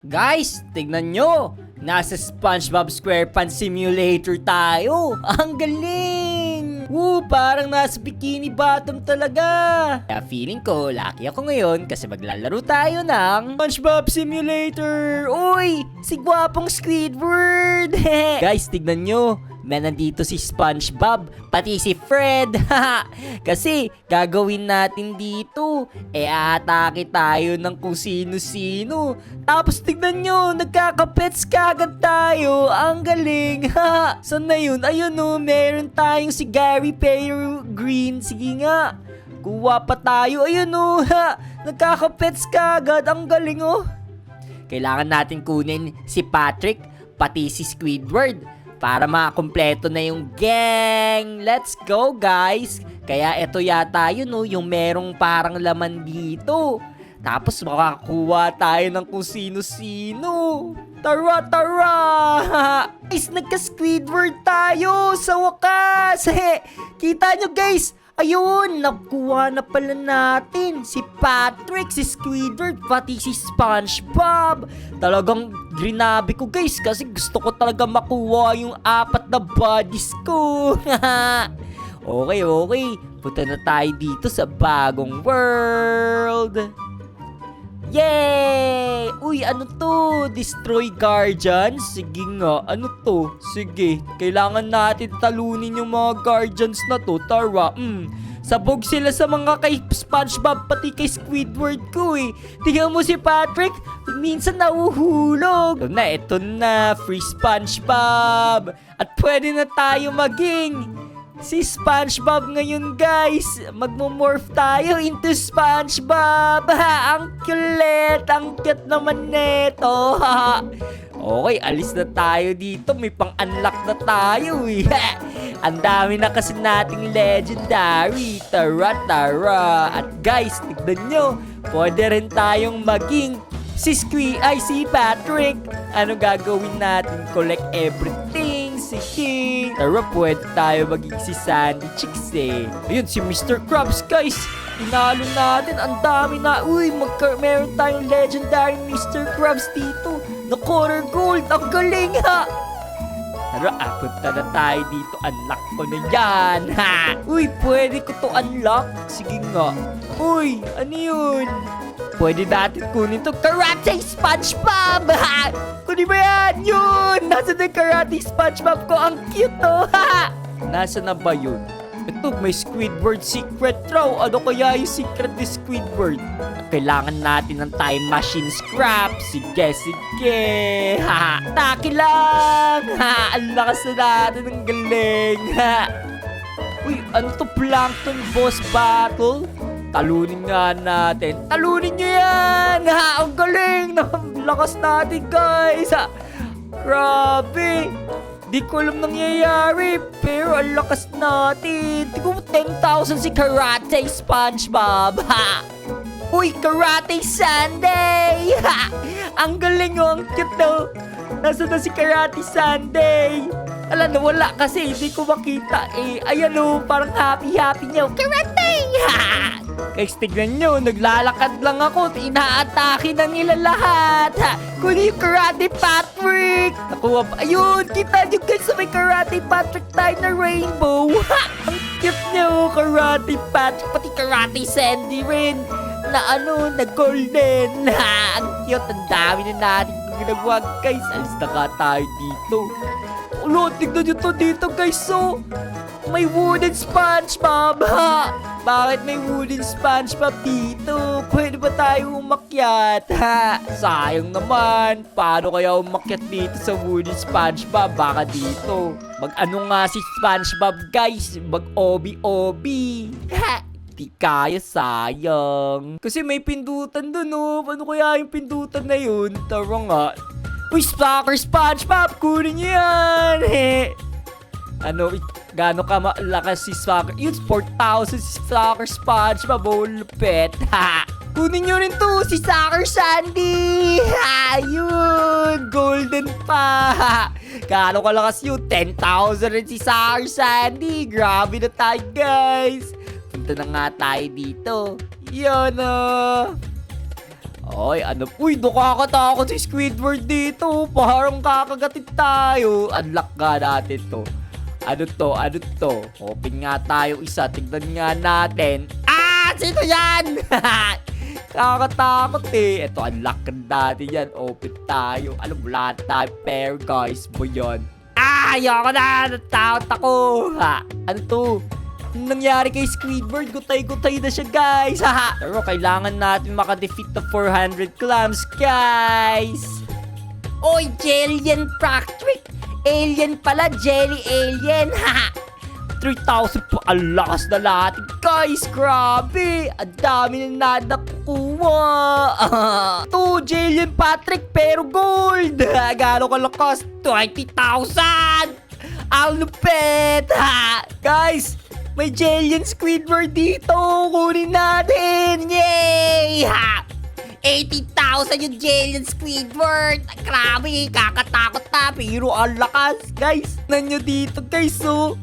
Guys, tignan nyo! Nasa SpongeBob SquarePants Simulator tayo! Ang galing! Woo! Parang nasa Bikini Bottom talaga! Kaya feeling ko, lucky ako ngayon kasi maglalaro tayo ng SpongeBob Simulator! Uy! Si gwapong Squidward! Guys, tignan nyo! Na nandito si SpongeBob, pati si Fred. Kasi gagawin natin dito, aatake tayo ng kung sino-sino. Tapos tignan nyo, nagkakapets kagad tayo. Ang galing. Saan na yun? Ayun o, meron tayong si Gary Peregrine. Sige nga, kuha pa tayo. Ayun o, nagkakapets kagad. Ang galing o. Kailangan natin kunin si Patrick, pati si Squidward para makakumpleto na yung gang. Let's go, guys. Kaya ito yata yun, no, yung merong parang laman dito. Tapos makakuha tayo ng kung sino-sino. Tara, tara! Guys, nagka-Squidward tayo sa wakas. Kita nyo, guys. Ayun, nakuha na pala natin si Patrick, si Squidward, pati si SpongeBob. Talagang grinabi ko, guys, kasi gusto ko talaga makuha yung 4 na bodies ko. Okay. Punta na tayo dito sa bagong world. Yay! Uy, ano to? Destroy Guardians? Sige nga, ano to? Sige, kailangan natin talunin yung mga Guardians na to. Tara, sabog sila sa mga kay SpongeBob pati kay Squidward ko eh. Tingnan mo si Patrick, minsan nauhulog. Ito na, free SpongeBob. At pwede na tayo maging si SpongeBob ngayon, guys. Magmo-morph tayo into SpongeBob. Ang cute. Ang cute naman neto. Okay, alis na tayo dito. May pang-unlock na tayo eh. Ang dami na kasi nating legendary. Tara. At guys, tignan nyo. Pwede rin tayong maging si Patrick. Ano gagawin natin? Collect everything. Sige. Tara, pwede tayo maging si Sandy Chicks eh. Ayun, si Mr. Krabs, guys. Tinalo natin. Ang dami na. Uy, meron tayong legendary Mr. Krabs dito. Na quarter gold. Ang galing ha. Tara, punta na tayo dito. Unlock ko na yan. Ha. Uy, pwede ko to unlock. Sige nga. Uy, ano yun? Pwede natin kunin to Karate SpongeBob! Kunin mo yan! Yun! Nasa na Karate SpongeBob ko? Ang cute to! Nasa na ba yun? Ito, may Squidward secret raw. Ano kaya yung secret ni Squidward? Kailangan natin ng time machine scrap. Sige. Taki lang! Ang lakas na natin. Ang galing! Uy, ano to? Plankton boss battle? Talunin nga natin. Talunin nyo yan! Ang galing! Lakas natin, guys! Grabe! Di ko alam nangyayari, pero ang lakas natin. Tignan mo, 10,000 si Karate SpongeBob! Uy, Karate Sunday! Ang galing ang cute daw! Nasaan na si Karate Sunday? Alam na, wala kasi hindi ko makita eh. Ayan o, parang happy niya. Karate! Guys, tignan nyo, naglalakad lang ako. Inaatake na nila lahat. Kunin yung Karate Patrick. Nakuha pa. Ayun, kita nyo guys, may Karate Patrick tayo na rainbow. Ang cute niya oh, Karate Patrick. Pati Karate Sandy rin. Na golden. Ang cute, ang dami na natin ginagawa guys. Alis na ka tayo dito. Ulo, tignan nyo to dito guys. So, may wooden SpongeBob. Bakit may wooden SpongeBob dito? Pwede ba tayo umakyat? Sayang naman. Paano kaya umakyat dito sa wooden SpongeBob? Baka dito. Mag-ano nga si SpongeBob guys? Mag-obi-obi. Di kaya, sayang. Kasi may pindutan dun oh. Ano kaya yung pindutan na yun? Tara nga. Uy, Stalker SpongeBob! Kunin niyo yan! Gano'n ka malakas si Stalker? Yun, 4,000 si Stalker SpongeBob. Lupet. Kunin niyo rin to, si Stalker Sandy! Yun! Golden pa! Gano'n kalakas yun? 10,000 rin si Stalker Sandy! Grabe na tayo, guys! Punta na nga tayo dito. Yun Oy, ano? Uy, nakakatakot si Squidward dito. Parang kakagatin tayo. Unlock nga natin to. Ano to? Ano to? Open nga tayo isa. Tignan nga natin. Ah! Sino yan? Nakakatakot eh. Ito, unlock natin yan. Open tayo. Alam mo, lahat tayo pair, guys. Mo yun. Ah! Ayoko na. Natakot ako. Ha? Ano to? Anong nangyari kay Squidward? Gutay-gutay na siya, guys. Haha. Pero kailangan natin makadefeat the 400 clams, guys. Oy, Jellian Patrick. Alien pala, Jelly Alien. Haha. 3,000 pa. Ang lakas na lahat. Guys, grabe. Ang dami na nakukuha. 2 Jellian Patrick, pero gold. Gano'ng kalakas? 20,000. Ang lupit. Ha. Guys, may Jellian Squidward dito. Kunin natin. Yay! Ha! 80,000 yung Jellian Squidward. Grabe, kakatakot na. Pero ang lakas, guys. Nanyo dito, guys, oh.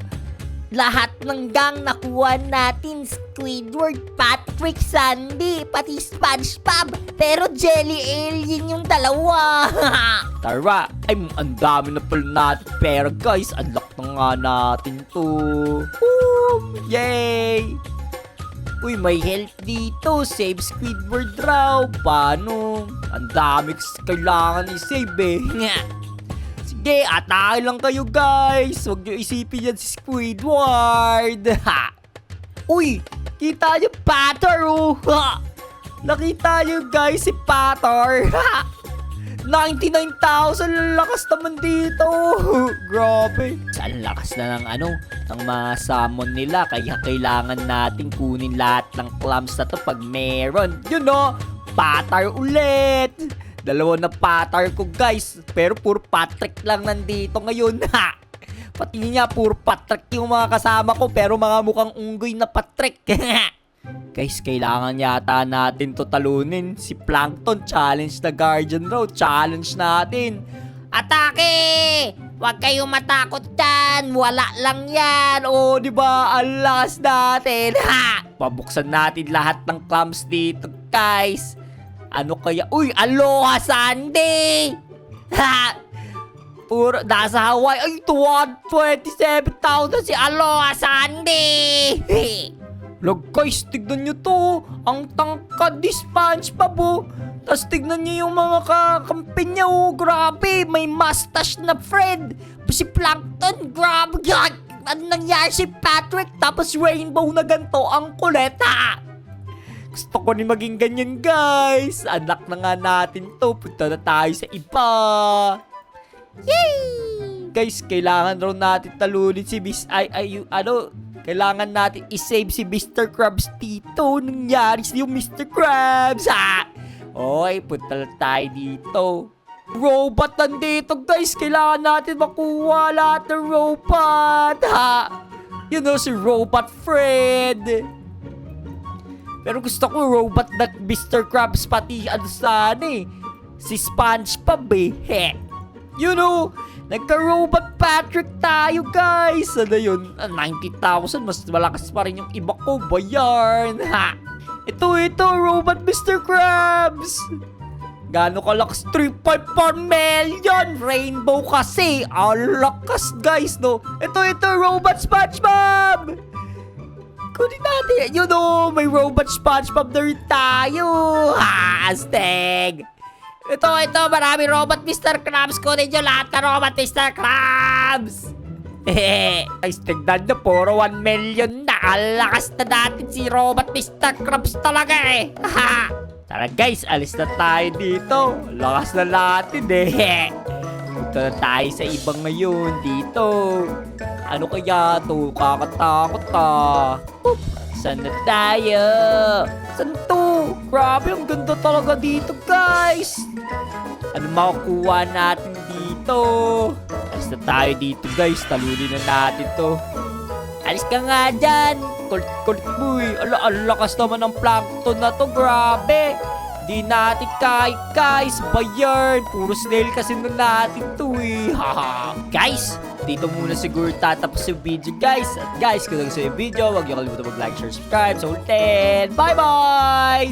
Lahat ng gang nakuha natin. Squidward, Patrick, Sandy, pati SpongeBob. Pero Jelly Alien yung dalawa. Tara, ay ang dami na pala natin. Pero guys, unlock na nga natin to. Yay! Uy, may help dito. Save Squidward raw. Paano? Ang dami kailangan i-save eh. Sige, atake lang kayo guys. Huwag nyo isipin yan si Squidward. Ha! Uy, kita nyo Patar oh. Ha! Nakita nyo guys si Patar. Ha! 99,000 lakas naman dito. Grabe. Ang lakas na ng ng mga summon nila. Kaya kailangan natin kunin lahat ng clams na to pag meron. Yun o, Patar ulit. Dalawa na Patar ko guys. Pero puro Patrick lang nandito ngayon. Ha! Pati niya puro Patrick yung mga kasama ko. Pero mga mukhang unggoy na Patrick. Guys, kailangan yata natin to talunin. Si Plankton, challenge na Guardian raw. Challenge natin. Atake! Huwag kayong matakot yan. Wala lang yan. O, di ba? Ang lakas natin. Ha! Pabuksan natin lahat ng clams dito, guys. Ano kaya? Uy, Aloha Sandy! Ha! Puro, nasa Hawaii. Ay, 227,000 si Aloha Sandy! Look guys, tignan nyo to. Ang tangkad ni SpongeBob oh. Tapos tignan nyo yung mga kakampi niya oh. Grabe, may mustache na friend. Si Plankton, grabe. Ano nangyari si Patrick? Tapos rainbow na ganito. Ang kulit ha. Gusto ko ni maging ganyan guys. Anak na nga natin to. Punta na tayo sa iba. Yay! Guys, kailangan raw natin talunin si kailangan natin isave si Mr. Krabs dito. Nangyari yung Mr. Krabs, ha? Oy, punta lang tayo dito. Robot nandito, guys. Kailangan natin makuha lahat ng robot, ha? You know, si Robot Fred. Pero gusto ko robot na Mr. Krabs, pati si SpongeBob, eh. You know, nagka-robot Patrick tayo, guys. Ano yun? 90,000. Mas malakas pa rin yung iba ko. Bayarn. Ha! Ito, robot Mr. Krabs. Gano'ng kalakas? 3.4 million. Rainbow kasi. Ang lakas, guys, no? Ito, robot SpongeBob. Kunin natin. You know, may robot SpongeBob na rin tayo. Ha! Asteg. Ito, marami robot Mr. Krabs. Kunin nyo lahat na robot Mr. Krabs. Guys, tignan nyo, puro 1 million na. Ang lakas na natin si robot Mr. Krabs talaga eh. Tara guys, alis na tayo dito. Lakas na natin eh. Punta na tayo sa ibang ngayon dito. Ano kaya to? Kakatakot ah. Saan na tayo? Saan to? Grabe, ang ganda talaga dito, guys. Ano makukuha natin dito? Alis na tayo dito, guys. Talunin na natin to. Alis ka nga dyan. Kulit mo eh. Ang lakas naman ng Plankton na to. Grabe. Di natin kahit, guys. Bayard. Puro snail kasi na natin to eh. Guys, dito muna siguro tatapos yung video, guys. At guys, kung nagustuhan yung video, huwag niyo kalimutan mag-like, share, subscribe. So, ulitin. Bye-bye!